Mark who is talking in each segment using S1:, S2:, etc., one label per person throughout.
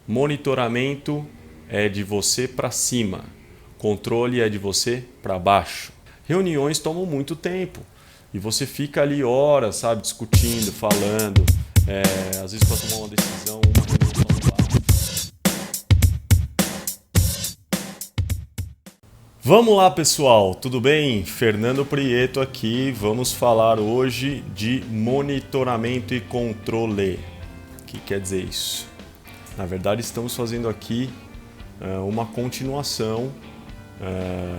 S1: Monitoramento é de você para cima, controle é de você para baixo. Reuniões tomam muito tempo e você fica ali horas, sabe, discutindo, falando. Às vezes para tomar uma decisão, uma reunião só não basta. Vamos lá, pessoal, tudo bem? Fernando Prieto aqui. Vamos falar hoje de monitoramento e controle. O que quer dizer isso? Na verdade, estamos fazendo aqui uma continuação,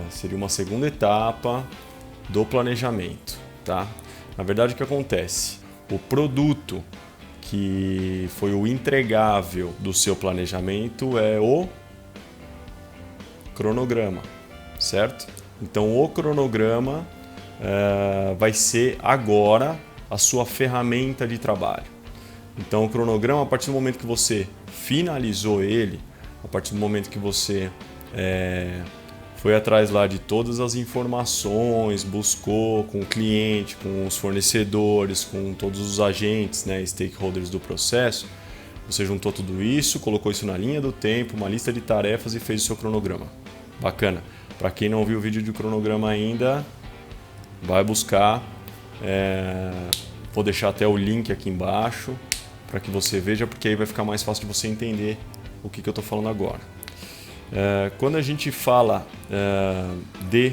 S1: seria uma segunda etapa do planejamento, tá? Na verdade, o que acontece? O produto que foi o entregável do seu planejamento é o cronograma, certo? Então, o cronograma vai ser agora a sua ferramenta de trabalho. Então, o cronograma, a partir do momento que você finalizou ele, a partir do momento que você foi atrás lá de todas as informações, buscou com o cliente, com os fornecedores, com todos os agentes, né, stakeholders do processo, você juntou tudo isso, colocou isso na linha do tempo, uma lista de tarefas e fez o seu cronograma. Bacana. Para quem não viu o vídeo de cronograma ainda, vai buscar. Vou deixar até o link aqui embaixo para que você veja, porque aí vai ficar mais fácil de você entender o que eu estou falando agora. Quando a gente fala de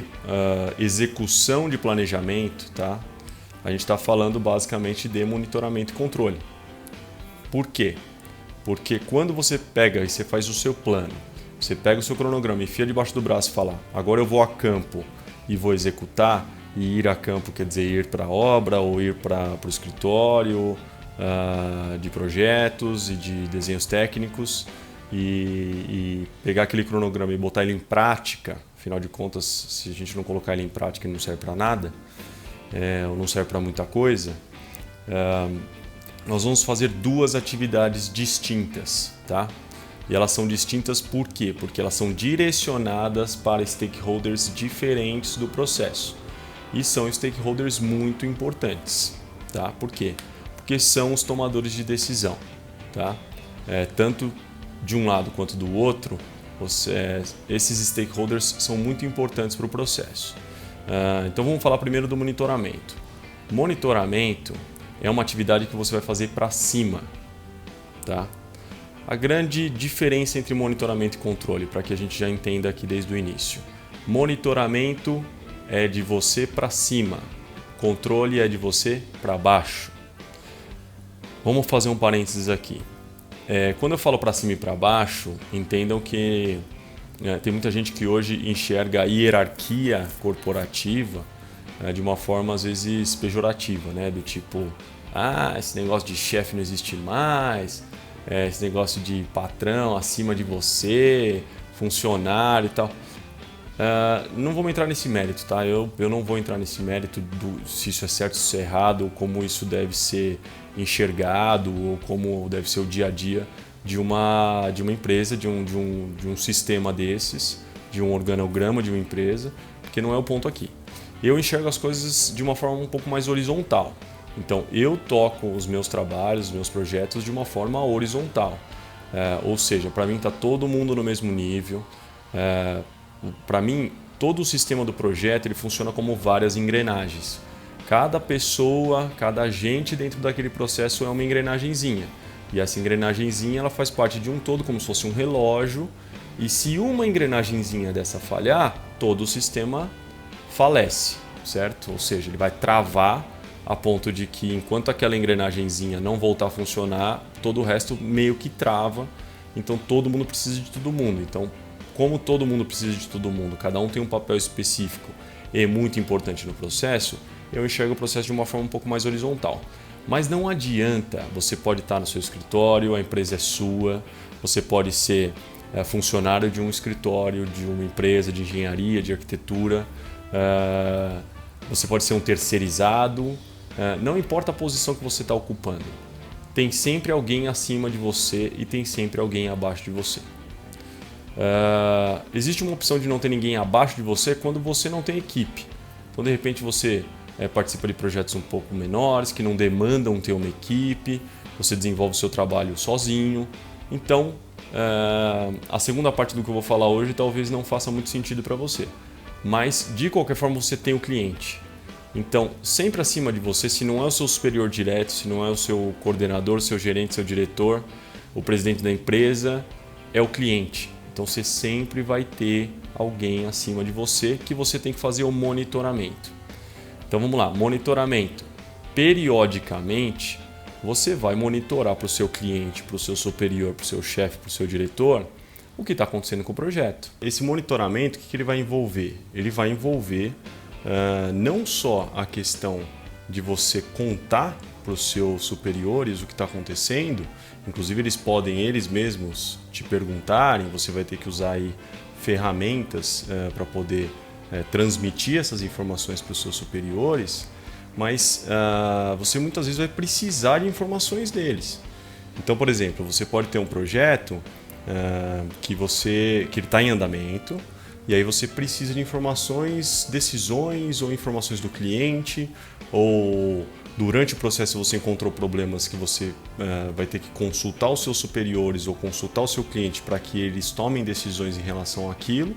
S1: execução de planejamento, tá? A gente está falando basicamente de monitoramento e controle. Por quê? Porque quando você pega e você faz o seu plano, você pega o seu cronograma, enfia debaixo do braço e fala: agora eu vou a campo e vou executar. E ir a campo quer dizer ir para a obra ou ir para o escritório de projetos e de desenhos técnicos e pegar aquele cronograma e botar ele em prática. Afinal de contas, se a gente não colocar ele em prática, ele não serve para nada, ou não serve para muita coisa. Nós vamos fazer duas atividades distintas, tá? E elas são distintas por quê? Porque elas são direcionadas para stakeholders diferentes do processo. E são stakeholders muito importantes, tá? Por quê? Porque são os tomadores de decisão, tá? Tanto de um lado quanto do outro, esses stakeholders são muito importantes para o processo. Então vamos falar primeiro do monitoramento. Monitoramento é uma atividade que você vai fazer para cima, tá? A grande diferença entre monitoramento e controle, para que a gente já entenda aqui desde o início. Monitoramento é de você para cima, controle é de você para baixo. Vamos fazer um parênteses aqui. Quando eu falo para cima e para baixo, entendam que tem muita gente que hoje enxerga a hierarquia corporativa de uma forma às vezes pejorativa, né? Do tipo, esse negócio de chefe não existe mais, esse negócio de patrão acima de você, funcionário e tal. Não vamos entrar nesse mérito, tá? Eu não vou entrar nesse mérito se isso é certo, se isso é errado, ou como isso deve ser enxergado, ou como deve ser o dia a dia de uma empresa, de um sistema desses, de um organograma de uma empresa, porque não é o ponto aqui. Eu enxergo as coisas de uma forma um pouco mais horizontal. Então, eu toco os meus trabalhos, os meus projetos de uma forma horizontal. Ou seja, para mim está todo mundo no mesmo nível. Para mim, todo o sistema do projeto ele funciona como várias engrenagens. Cada pessoa, cada agente dentro daquele processo é uma engrenagenzinha. E essa engrenagenzinha ela faz parte de um todo, como se fosse um relógio. E se uma engrenagenzinha dessa falhar, todo o sistema falece, certo? Ou seja, ele vai travar a ponto de que enquanto aquela engrenagenzinha não voltar a funcionar, todo o resto meio que trava. Então todo mundo precisa de todo mundo. Então, como todo mundo precisa de todo mundo, cada um tem um papel específico e muito importante no processo, eu enxergo o processo de uma forma um pouco mais horizontal. Mas não adianta, você pode estar no seu escritório, a empresa é sua, você pode ser funcionário de um escritório, de uma empresa de engenharia, de arquitetura, você pode ser um terceirizado, não importa a posição que você está ocupando, tem sempre alguém acima de você e tem sempre alguém abaixo de você. Existe uma opção de não ter ninguém abaixo de você quando você não tem equipe. Então, de repente, você participa de projetos um pouco menores, que não demandam ter uma equipe, você desenvolve o seu trabalho sozinho. Então, a segunda parte do que eu vou falar hoje talvez não faça muito sentido para você. Mas, de qualquer forma, você tem o cliente. Então, sempre acima de você, se não é o seu superior direto, se não é o seu coordenador, seu gerente, seu diretor, o presidente da empresa, é o cliente. Então, você sempre vai ter alguém acima de você que você tem que fazer o monitoramento. Então, vamos lá. Monitoramento. Periodicamente, você vai monitorar para o seu cliente, para o seu superior, para o seu chefe, para o seu diretor, o que está acontecendo com o projeto. Esse monitoramento, o que ele vai envolver? Ele vai envolver não só a questão de você contar para os seus superiores o que está acontecendo, inclusive eles mesmos te perguntarem, você vai ter que usar aí ferramentas para poder transmitir essas informações para os seus superiores, mas você muitas vezes vai precisar de informações deles. Então, por exemplo, você pode ter um projeto que ele está em andamento, e aí você precisa de informações, decisões ou informações do cliente, ou durante o processo você encontrou problemas que você vai ter que consultar os seus superiores ou consultar o seu cliente para que eles tomem decisões em relação àquilo,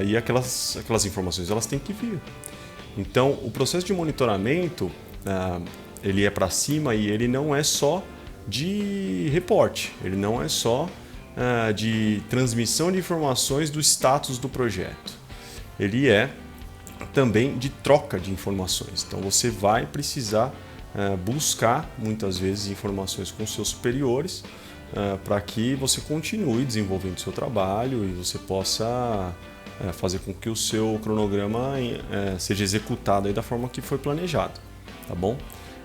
S1: e aquelas informações elas têm que vir. Então, o processo de monitoramento ele é para cima e ele não é só de reporte, ele não é só de transmissão de informações do status do projeto. Ele é também de troca de informações. Então você vai precisar buscar muitas vezes informações com seus superiores para que você continue desenvolvendo o seu trabalho e você possa fazer com que o seu cronograma seja executado aí da forma que foi planejado, tá bom?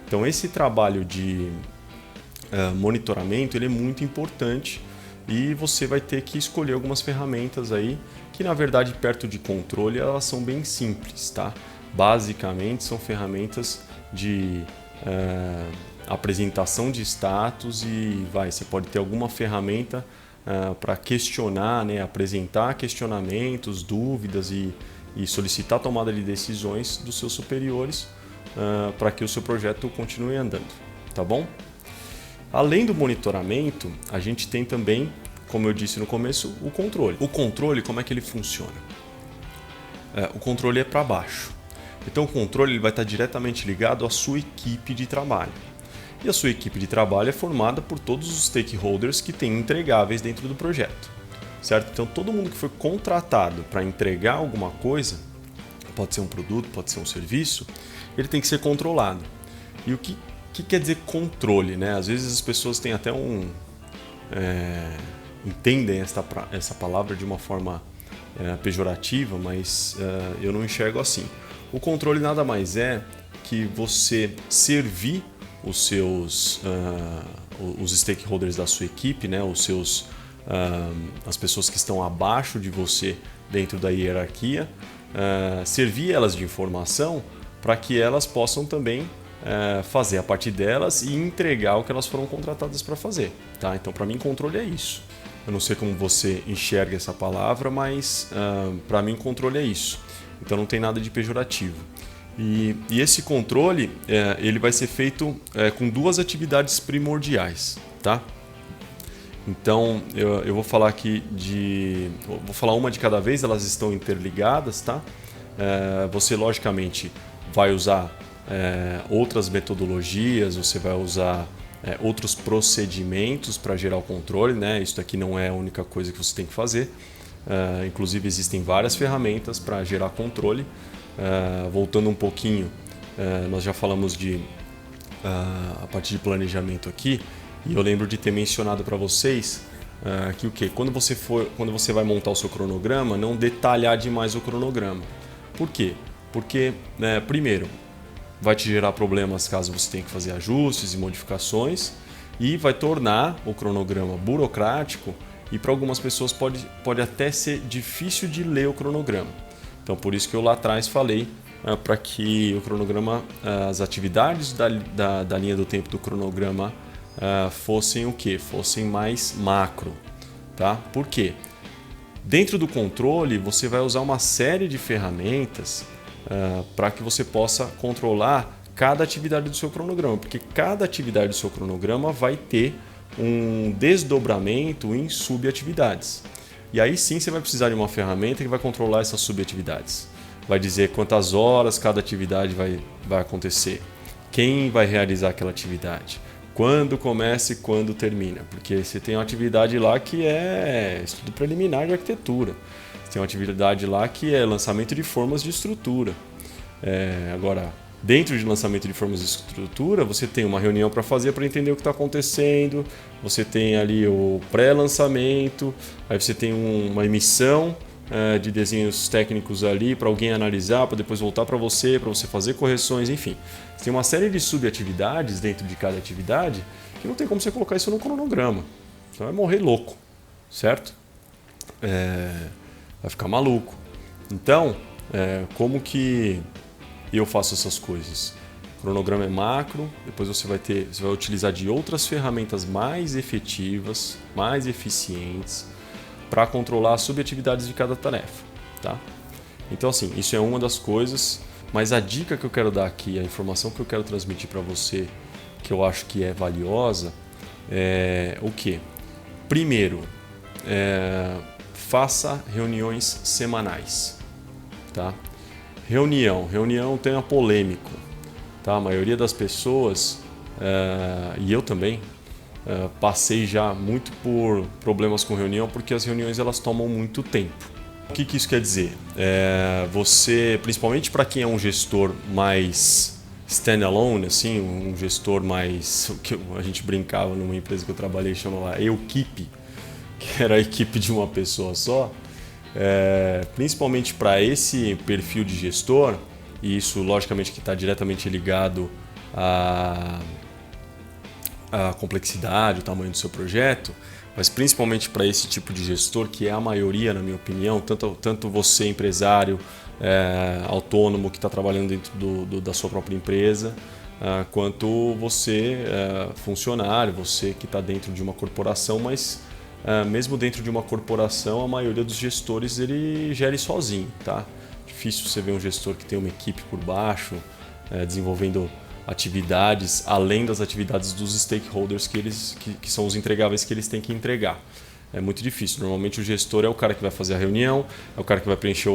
S1: Então esse trabalho de monitoramento ele é muito importante e você vai ter que escolher algumas ferramentas aí que na verdade perto de controle elas são bem simples, tá? Basicamente são ferramentas de apresentação de status e você pode ter alguma ferramenta para questionar, né? Apresentar questionamentos, dúvidas e solicitar a tomada de decisões dos seus superiores para que o seu projeto continue andando, tá bom? Além do monitoramento, a gente tem também, como eu disse no começo, o controle. O controle, como é que ele funciona? O controle é para baixo. Então o controle ele vai estar diretamente ligado à sua equipe de trabalho. E a sua equipe de trabalho é formada por todos os stakeholders que têm entregáveis dentro do projeto, certo? Então todo mundo que foi contratado para entregar alguma coisa, pode ser um produto, pode ser um serviço, ele tem que ser controlado. E o que quer dizer controle, né? Às vezes as pessoas têm até entendem essa palavra de uma forma pejorativa, mas eu não enxergo assim. O controle nada mais é que você servir os stakeholders da sua equipe, né? As pessoas que estão abaixo de você dentro da hierarquia, servir elas de informação para que elas possam também fazer a parte delas e entregar o que elas foram contratadas para fazer, tá? Então, para mim, controle é isso. Eu não sei como você enxerga essa palavra, mas para mim, controle é isso. Então, não tem nada de pejorativo. E esse controle ele vai ser feito com duas atividades primordiais, tá? Então, eu vou falar aqui vou falar uma de cada vez, elas estão interligadas, tá? Você, logicamente, vai usar outras metodologias, você vai usar outros procedimentos para gerar o controle, né? Isso aqui não é a única coisa que você tem que fazer. Inclusive existem várias ferramentas para gerar controle. Voltando um pouquinho, nós já falamos a parte de planejamento aqui, e eu lembro de ter mencionado para vocês que quando você vai montar o seu cronograma, não detalhar demais o cronograma. Por quê? Porque, primeiro, vai te gerar problemas caso você tenha que fazer ajustes e modificações, e vai tornar o cronograma burocrático, e para algumas pessoas pode até ser difícil de ler o cronograma. Então, por isso que eu lá atrás falei para que o cronograma, as atividades da linha do tempo do cronograma fossem o quê? Fossem mais macro, tá? Por quê? Dentro do controle, você vai usar uma série de ferramentas para que você possa controlar cada atividade do seu cronograma, porque cada atividade do seu cronograma vai ter um desdobramento em subatividades. E aí sim você vai precisar de uma ferramenta que vai controlar essas subatividades. Vai dizer quantas horas cada atividade vai acontecer, quem vai realizar aquela atividade, quando começa e quando termina. Porque você tem uma atividade lá que é estudo preliminar de arquitetura, você tem uma atividade lá que é lançamento de formas de estrutura. Agora, dentro de lançamento de formas de estrutura, você tem uma reunião para fazer para entender o que está acontecendo, você tem ali o pré-lançamento, aí você tem uma emissão de desenhos técnicos ali para alguém analisar, para depois voltar para você fazer correções, enfim. Você tem uma série de subatividades dentro de cada atividade que não tem como você colocar isso no cronograma. Você vai morrer louco, certo? Vai ficar maluco. Então, como que eu faço essas coisas? O cronograma é macro, depois você vai utilizar de outras ferramentas mais efetivas, mais eficientes, para controlar as subatividades de cada tarefa, tá? Então, assim, isso é uma das coisas, mas a dica que eu quero dar aqui, a informação que eu quero transmitir para você, que eu acho que é valiosa, é o quê? Primeiro, faça reuniões semanais, tá? Reunião tem uma polêmico, tá? A maioria das pessoas, e eu também, passei já muito por problemas com reunião, porque as reuniões elas tomam muito tempo. O que isso quer dizer? Você, principalmente para quem é um gestor mais standalone, assim, um gestor mais, o que a gente brincava numa empresa que eu trabalhei, chamava equipe, que era a equipe de uma pessoa só. Principalmente para esse perfil de gestor, e isso logicamente que está diretamente ligado à complexidade, o tamanho do seu projeto, mas principalmente para esse tipo de gestor, que é a maioria, na minha opinião, tanto você, empresário, autônomo que está trabalhando dentro da sua própria empresa, quanto você, funcionário, você que está dentro de uma corporação, mas mesmo dentro de uma corporação, a maioria dos gestores ele gere sozinho, tá? Difícil você ver um gestor que tem uma equipe por baixo, desenvolvendo atividades além das atividades dos stakeholders que são os entregáveis que eles têm que entregar. É muito difícil. Normalmente o gestor é o cara que vai fazer a reunião, é o cara que vai preencher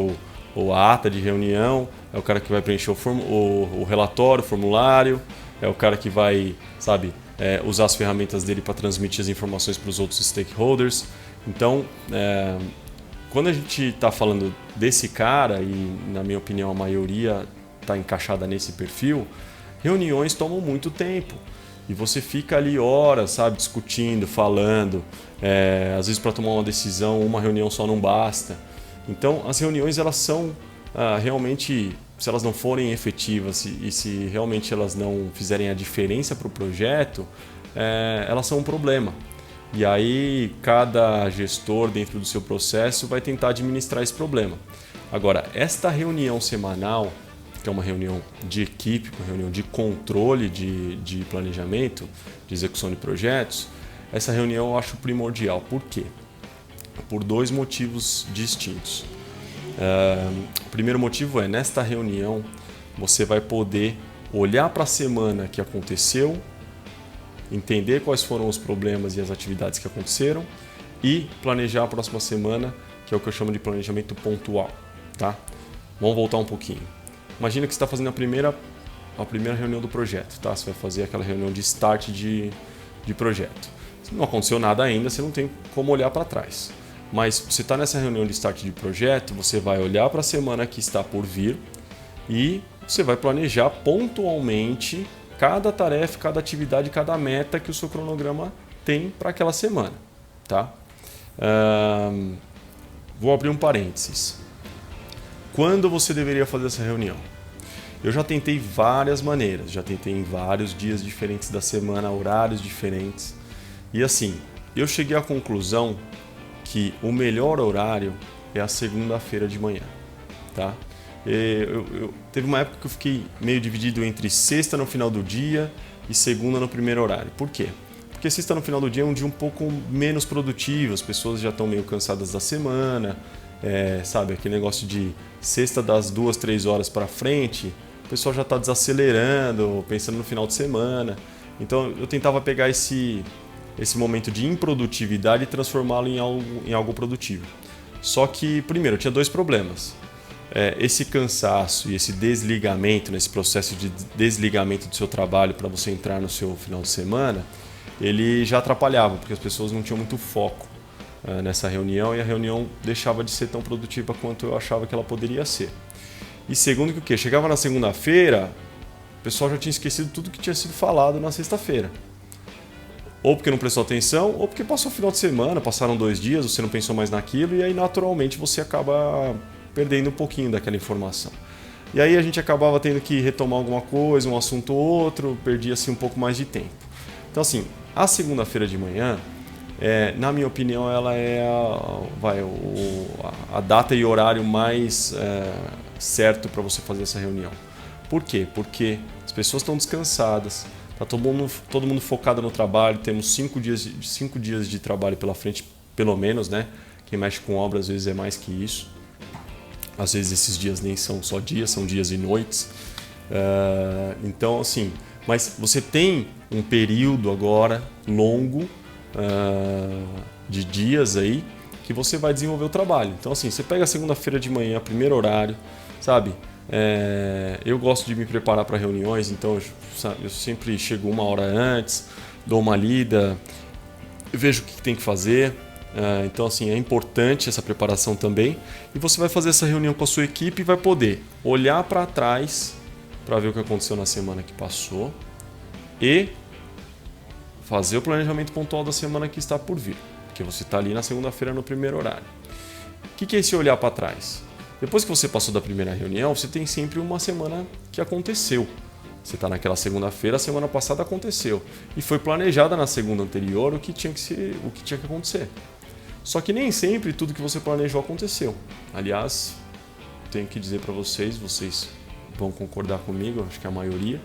S1: a ata de reunião, é o cara que vai preencher o relatório, o formulário, é o cara que vai, usar as ferramentas dele para transmitir as informações para os outros stakeholders. Então, quando a gente está falando desse cara, e na minha opinião a maioria está encaixada nesse perfil, reuniões tomam muito tempo. E você fica ali horas, discutindo, falando. Às vezes para tomar uma decisão, uma reunião só não basta. Então, as reuniões elas são realmente, se elas não forem efetivas e se realmente elas não fizerem a diferença para o projeto, elas são um problema. E aí, cada gestor dentro do seu processo vai tentar administrar esse problema. Agora, esta reunião semanal, que é uma reunião de equipe, uma reunião de controle de planejamento, de execução de projetos, essa reunião eu acho primordial. Por quê? Por dois motivos distintos. O primeiro motivo é, nesta reunião, você vai poder olhar para a semana que aconteceu, entender quais foram os problemas e as atividades que aconteceram e planejar a próxima semana, que é o que eu chamo de planejamento pontual. Tá? Vamos voltar um pouquinho. Imagina que você está fazendo a primeira reunião do projeto. Tá? Você vai fazer aquela reunião de start de projeto. Se não aconteceu nada ainda, você não tem como olhar para trás. Mas você está nessa reunião de start de projeto, você vai olhar para a semana que está por vir e você vai planejar pontualmente cada tarefa, cada atividade, cada meta que o seu cronograma tem para aquela semana. Tá? Vou abrir um parênteses. Quando você deveria fazer essa reunião? Eu já tentei várias maneiras, já tentei em vários dias diferentes da semana, horários diferentes. E assim, eu cheguei à conclusão que o melhor horário é a segunda-feira de manhã. Tá? Teve uma época que eu fiquei meio dividido entre sexta no final do dia e segunda no primeiro horário. Por quê? Porque sexta no final do dia é um dia um pouco menos produtivo, as pessoas já estão meio cansadas da semana, aquele negócio de sexta das 2, 3 horas para frente, o pessoal já está desacelerando, pensando no final de semana. Então eu tentava pegar esse esse momento de improdutividade e transformá-lo em algo produtivo. Só que, primeiro, eu tinha 2 problemas. Esse cansaço e esse desligamento, nesse processo de desligamento do seu trabalho para você entrar no seu final de semana, ele já atrapalhava, porque as pessoas não tinham muito foco nessa reunião e a reunião deixava de ser tão produtiva quanto eu achava que ela poderia ser. E segundo que o quê? Chegava na segunda-feira, o pessoal já tinha esquecido tudo que tinha sido falado na sexta-feira. Ou porque não prestou atenção, ou porque passou o final de semana, passaram 2 dias, você não pensou mais naquilo, e aí naturalmente você acaba perdendo um pouquinho daquela informação. E aí a gente acabava tendo que retomar alguma coisa, um assunto ou outro, perdia assim um pouco mais de tempo. Então assim, a segunda-feira de manhã, na minha opinião, ela é a data e horário mais certo para você fazer essa reunião. Por quê? Porque as pessoas estão descansadas, está todo mundo focado no trabalho, temos 5 dias de trabalho pela frente, pelo menos, né? Quem mexe com obra às vezes é mais que isso. Às vezes esses dias nem são só dias, são dias e noites. Então, assim, mas você tem um período agora longo de dias aí que você vai desenvolver o trabalho. Então, assim, você pega a segunda-feira de manhã, primeiro horário, sabe? Eu gosto de me preparar para reuniões, então eu sempre chego 1 hora antes, dou uma lida, vejo o que tem que fazer. Então, assim, é importante essa preparação também. E você vai fazer essa reunião com a sua equipe e vai poder olhar para trás para ver o que aconteceu na semana que passou e fazer o planejamento pontual da semana que está por vir, porque você está ali na segunda-feira no primeiro horário. O que é esse olhar para trás? Depois que você passou da primeira reunião, você tem sempre uma semana que aconteceu. Você está naquela segunda-feira, a semana passada aconteceu. E foi planejada na segunda anterior o que tinha que acontecer. Só que nem sempre tudo que você planejou aconteceu. Aliás, tenho que dizer para vocês vão concordar comigo, acho que a maioria,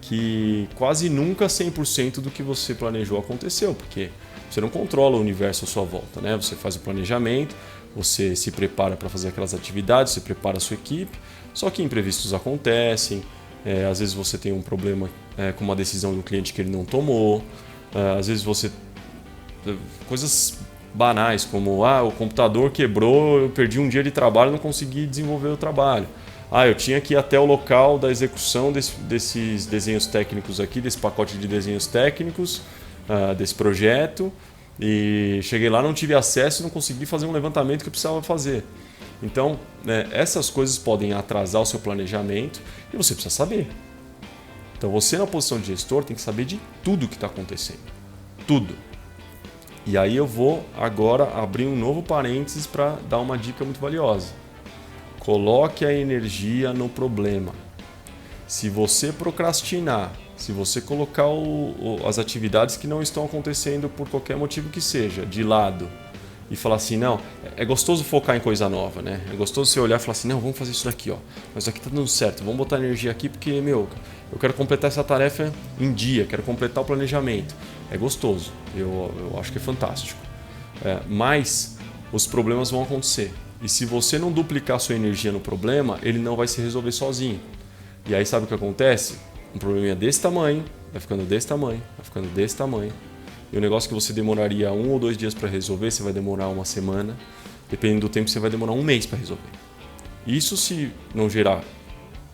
S1: que quase nunca 100% do que você planejou aconteceu, porque você não controla o universo à sua volta, né? Você faz o planejamento, você se prepara para fazer aquelas atividades, você prepara a sua equipe, só que imprevistos acontecem, às vezes você tem um problema com uma decisão do cliente que ele não tomou, às vezes coisas banais como o computador quebrou, eu perdi um dia de trabalho e não consegui desenvolver o trabalho. Eu tinha que ir até o local da execução desses desenhos técnicos aqui, desse pacote de desenhos técnicos, desse projeto, e cheguei lá, não tive acesso e não consegui fazer um levantamento que eu precisava fazer. Então, essas coisas podem atrasar o seu planejamento e você precisa saber. Então, você na posição de gestor tem que saber de tudo que está acontecendo. Tudo. E aí eu vou agora abrir um novo parênteses para dar uma dica muito valiosa. Coloque a energia no problema. Se você procrastinar, se você colocar as atividades que não estão acontecendo por qualquer motivo que seja, de lado, e falar assim, não, é gostoso focar em coisa nova, né? É gostoso você olhar e falar assim, não, vamos fazer isso daqui, ó. Mas isso aqui tá dando certo, vamos botar energia aqui porque, eu quero completar essa tarefa em dia, quero completar o planejamento. É gostoso, eu acho que é fantástico. Mas os problemas vão acontecer. E se você não duplicar sua energia no problema, ele não vai se resolver sozinho. E aí sabe o que acontece? Um probleminha desse tamanho, vai ficando desse tamanho, vai ficando desse tamanho. E o negócio que você demoraria 1 ou 2 dias para resolver, você vai demorar 1 semana. Dependendo do tempo, você vai demorar 1 mês para resolver. Isso se não gerar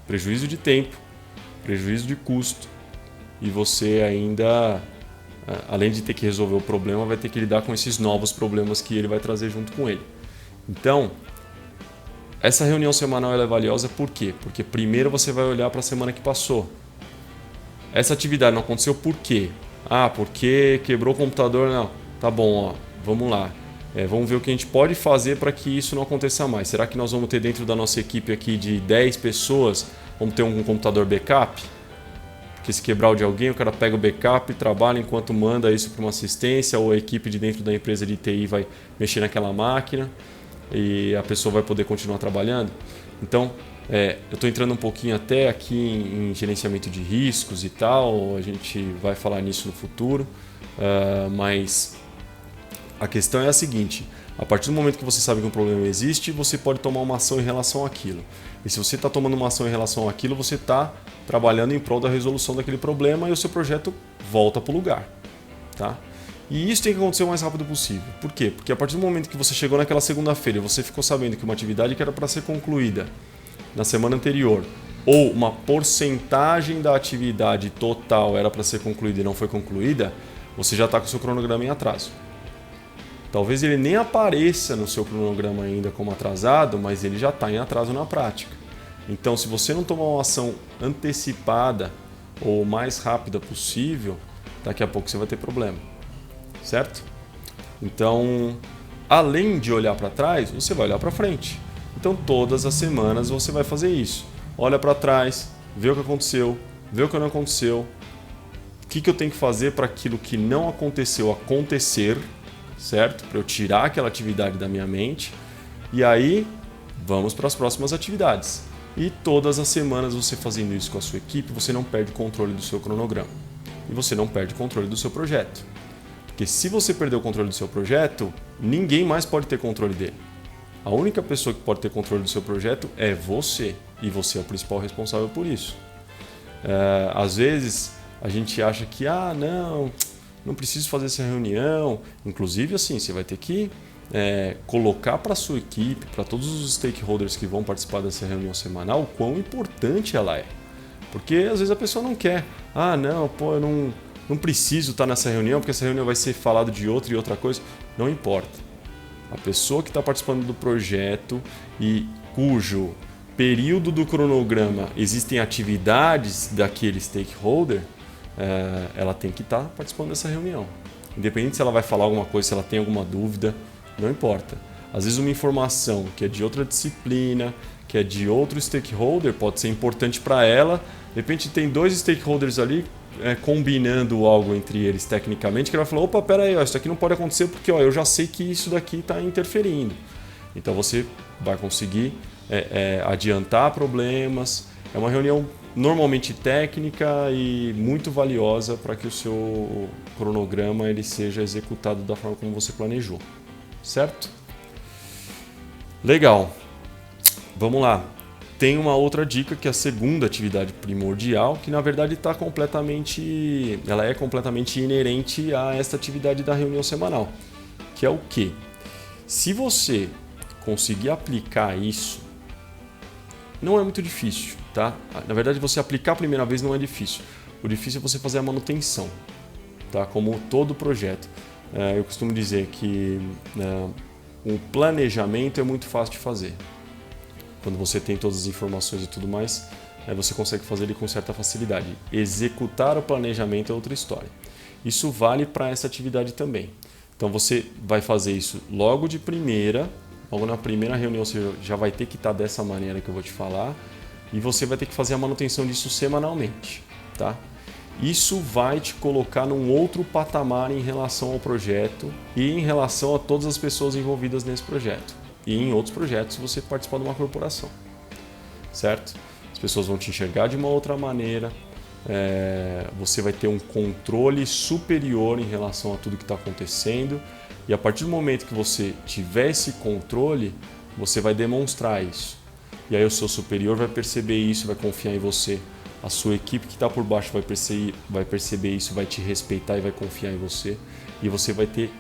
S1: prejuízo de tempo, prejuízo de custo, e você ainda, além de ter que resolver o problema, vai ter que lidar com esses novos problemas que ele vai trazer junto com ele. Então, essa reunião semanal ela é valiosa por quê? Porque primeiro você vai olhar para a semana que passou. Essa atividade não aconteceu por quê? Porque quebrou o computador. Não, tá bom, vamos lá. Vamos ver o que a gente pode fazer para que isso não aconteça mais. Será que nós vamos ter dentro da nossa equipe aqui de 10 pessoas, vamos ter um computador backup? Porque se quebrar o de alguém, o cara pega o backup e trabalha enquanto manda isso para uma assistência, ou a equipe de dentro da empresa de TI vai mexer naquela máquina e a pessoa vai poder continuar trabalhando. Então, eu estou entrando um pouquinho até aqui em gerenciamento de riscos e tal, a gente vai falar nisso no futuro, mas a questão é a seguinte: a partir do momento que você sabe que um problema existe, você pode tomar uma ação em relação àquilo. E se você está tomando uma ação em relação àquilo, você está trabalhando em prol da resolução daquele problema e o seu projeto volta para o lugar. Tá? E isso tem que acontecer o mais rápido possível. Por quê? Porque a partir do momento que você chegou naquela segunda-feira e você ficou sabendo que uma atividade que era para ser concluída na semana anterior, ou uma porcentagem da atividade total era para ser concluída e não foi concluída, você já está com o seu cronograma em atraso. Talvez ele nem apareça no seu cronograma ainda como atrasado, mas ele já está em atraso na prática. Então, se você não tomar uma ação antecipada ou mais rápida possível, daqui a pouco você vai ter problema. Certo? Então, além de olhar para trás, você vai olhar para frente. Então, todas as semanas você vai fazer isso. Olha para trás, vê o que aconteceu, vê o que não aconteceu, o que eu tenho que fazer para aquilo que não aconteceu acontecer, certo? Para eu tirar aquela atividade da minha mente. E aí, vamos para as próximas atividades. E todas as semanas você fazendo isso com a sua equipe, você não perde o controle do seu cronograma. E você não perde o controle do seu projeto. Porque se você perder o controle do seu projeto, ninguém mais pode ter controle dele. A única pessoa que pode ter controle do seu projeto é você. E você é o principal responsável por isso. Às vezes a gente acha que não preciso fazer essa reunião. Inclusive assim, você vai ter que colocar para a sua equipe, para todos os stakeholders que vão participar dessa reunião semanal, o quão importante ela é. Porque às vezes a pessoa não quer. Eu não preciso estar nessa reunião, porque essa reunião vai ser falado de outra e outra coisa. Não importa. A pessoa que está participando do projeto e cujo período do cronograma existem atividades daquele stakeholder, ela tem que estar participando dessa reunião. Independente se ela vai falar alguma coisa, se ela tem alguma dúvida, não importa. Às vezes uma informação que é de outra disciplina, que é de outro stakeholder, pode ser importante para ela. De repente tem dois stakeholders ali combinando algo entre eles tecnicamente, que ela vai falar, opa, pera aí, isso aqui não pode acontecer porque eu já sei que isso daqui está interferindo. Então você vai conseguir adiantar problemas. É uma reunião normalmente técnica e muito valiosa para que o seu cronograma ele seja executado da forma como você planejou. Certo? Legal. Vamos lá. Tem uma outra dica que é a segunda atividade primordial, que na verdade ela é completamente inerente a esta atividade da reunião semanal, que é o quê? Se você conseguir aplicar isso, não é muito difícil, tá? Na verdade, você aplicar a primeira vez não é difícil. O difícil é você fazer a manutenção, tá? Como todo projeto. Eu costumo dizer que o planejamento é muito fácil de fazer. Quando você tem todas as informações e tudo mais, você consegue fazer ele com certa facilidade. Executar o planejamento é outra história. Isso vale para essa atividade também. Então você vai fazer isso logo de primeira, logo na primeira reunião você já vai ter que estar dessa maneira que eu vou te falar, e você vai ter que fazer a manutenção disso semanalmente, tá? Isso vai te colocar num outro patamar em relação ao projeto e em relação a todas as pessoas envolvidas nesse projeto. E em outros projetos se você participar de uma corporação, certo? As pessoas vão te enxergar de uma outra maneira, você vai ter um controle superior em relação a tudo que está acontecendo, e a partir do momento que você tiver esse controle, você vai demonstrar isso. E aí o seu superior vai perceber isso, vai confiar em você. A sua equipe que está por baixo vai perceber isso, vai te respeitar e vai confiar em você. E você vai ter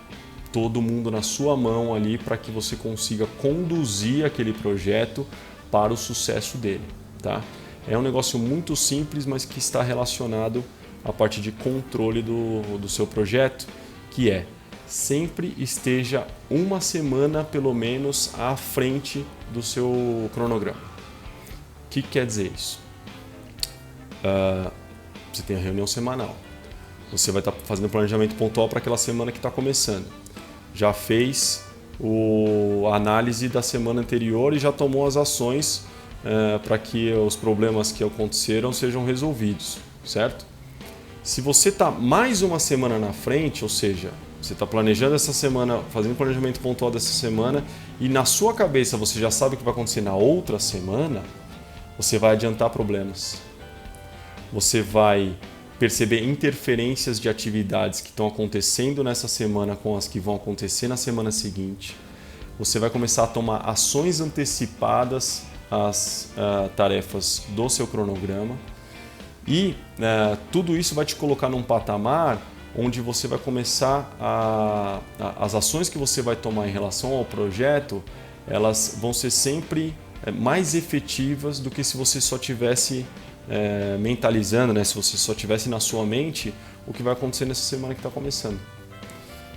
S1: todo mundo na sua mão ali para que você consiga conduzir aquele projeto para o sucesso dele, tá? É um negócio muito simples, mas que está relacionado à parte de controle do seu projeto, que é sempre esteja uma semana pelo menos à frente do seu cronograma. O que quer dizer isso? Você tem a reunião semanal. Você vai estar fazendo o planejamento pontual para aquela semana que está começando. Já fez a análise da semana anterior e já tomou as ações para que os problemas que aconteceram sejam resolvidos, certo? Se você está mais uma semana na frente, ou seja, você está planejando essa semana, fazendo planejamento pontual dessa semana e na sua cabeça você já sabe o que vai acontecer na outra semana, você vai adiantar problemas. Você vai perceber interferências de atividades que estão acontecendo nessa semana com as que vão acontecer na semana seguinte. Você vai começar a tomar ações antecipadas às tarefas do seu cronograma e tudo isso vai te colocar num patamar onde você vai começar as ações que você vai tomar em relação ao projeto, elas vão ser sempre mais efetivas do que se você só tivesse mentalizando, né? Se você só tivesse na sua mente o que vai acontecer nessa semana que está começando.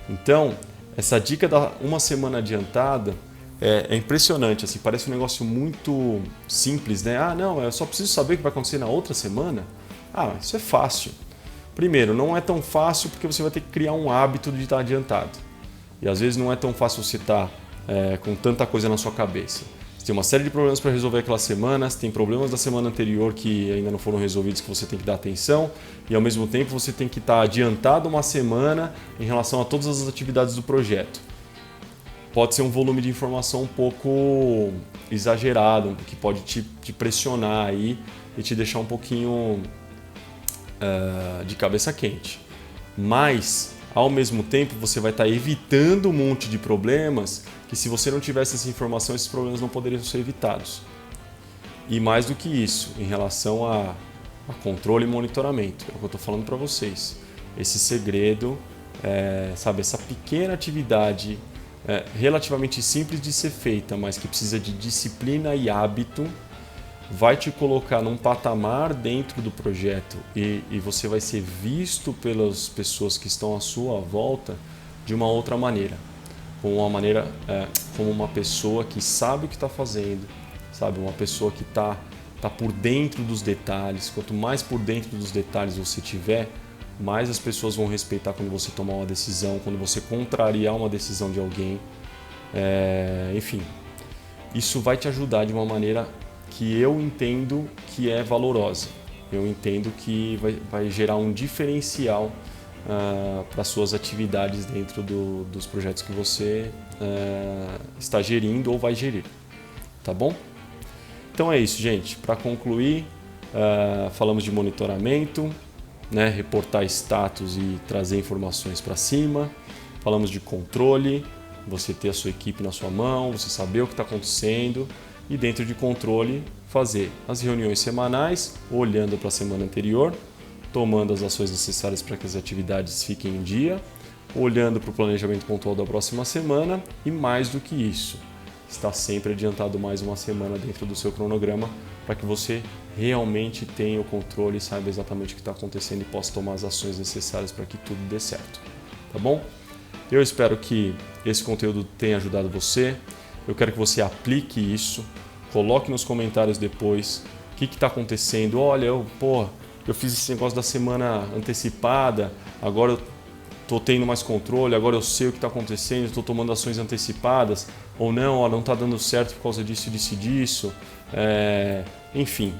S1: Então, essa dica da uma semana adiantada é impressionante, assim, parece um negócio muito simples, né? Ah, não, eu só preciso saber o que vai acontecer na outra semana? Ah, isso é fácil. Primeiro, não é tão fácil porque você vai ter que criar um hábito de estar adiantado. E às vezes não é tão fácil você estar com tanta coisa na sua cabeça. Você tem uma série de problemas para resolver aquela semana, você tem problemas da semana anterior que ainda não foram resolvidos que você tem que dar atenção, e ao mesmo tempo você tem que estar adiantado uma semana em relação a todas as atividades do projeto. Pode ser um volume de informação um pouco exagerado, que pode te pressionar aí e te deixar um pouquinho de cabeça quente. Mas, ao mesmo tempo, você vai estar evitando um monte de problemas que, se você não tivesse essa informação, esses problemas não poderiam ser evitados. E mais do que isso, em relação a controle e monitoramento, é o que eu estou falando para vocês. Esse segredo, sabe, essa pequena atividade relativamente simples de ser feita, mas que precisa de disciplina e hábito, vai te colocar num patamar dentro do projeto e você vai ser visto pelas pessoas que estão à sua volta de uma outra maneira, como uma pessoa que sabe o que está fazendo, sabe, uma pessoa que tá por dentro dos detalhes. Quanto mais por dentro dos detalhes você tiver, mais as pessoas vão respeitar quando você tomar uma decisão, quando você contrariar uma decisão de alguém, enfim, isso vai te ajudar de uma maneira que eu entendo que é valorosa. Eu entendo que vai gerar um diferencial para suas atividades dentro dos projetos que você está gerindo ou vai gerir. Tá bom? Então é isso, gente. Para concluir, falamos de monitoramento, né, reportar status e trazer informações para cima. Falamos de controle, você ter a sua equipe na sua mão, você saber o que está acontecendo. E dentro de controle, fazer as reuniões semanais, olhando para a semana anterior, tomando as ações necessárias para que as atividades fiquem em dia, olhando para o planejamento pontual da próxima semana e, mais do que isso, estar sempre adiantado mais uma semana dentro do seu cronograma para que você realmente tenha o controle e saiba exatamente o que está acontecendo e possa tomar as ações necessárias para que tudo dê certo. Tá bom? Eu espero que esse conteúdo tenha ajudado você. Eu quero que você aplique isso, coloque nos comentários depois o que está acontecendo. Olha, eu fiz esse negócio da semana antecipada, agora eu estou tendo mais controle, agora eu sei o que está acontecendo, estou tomando ações antecipadas, ou não, não está dando certo por causa disso, disso. Enfim,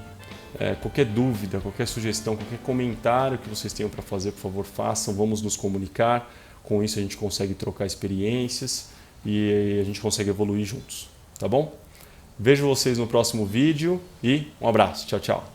S1: qualquer dúvida, qualquer sugestão, qualquer comentário que vocês tenham para fazer, por favor, façam, vamos nos comunicar. Com isso a gente consegue trocar experiências e a gente consegue evoluir juntos, tá bom? Vejo vocês no próximo vídeo e um abraço, tchau, tchau!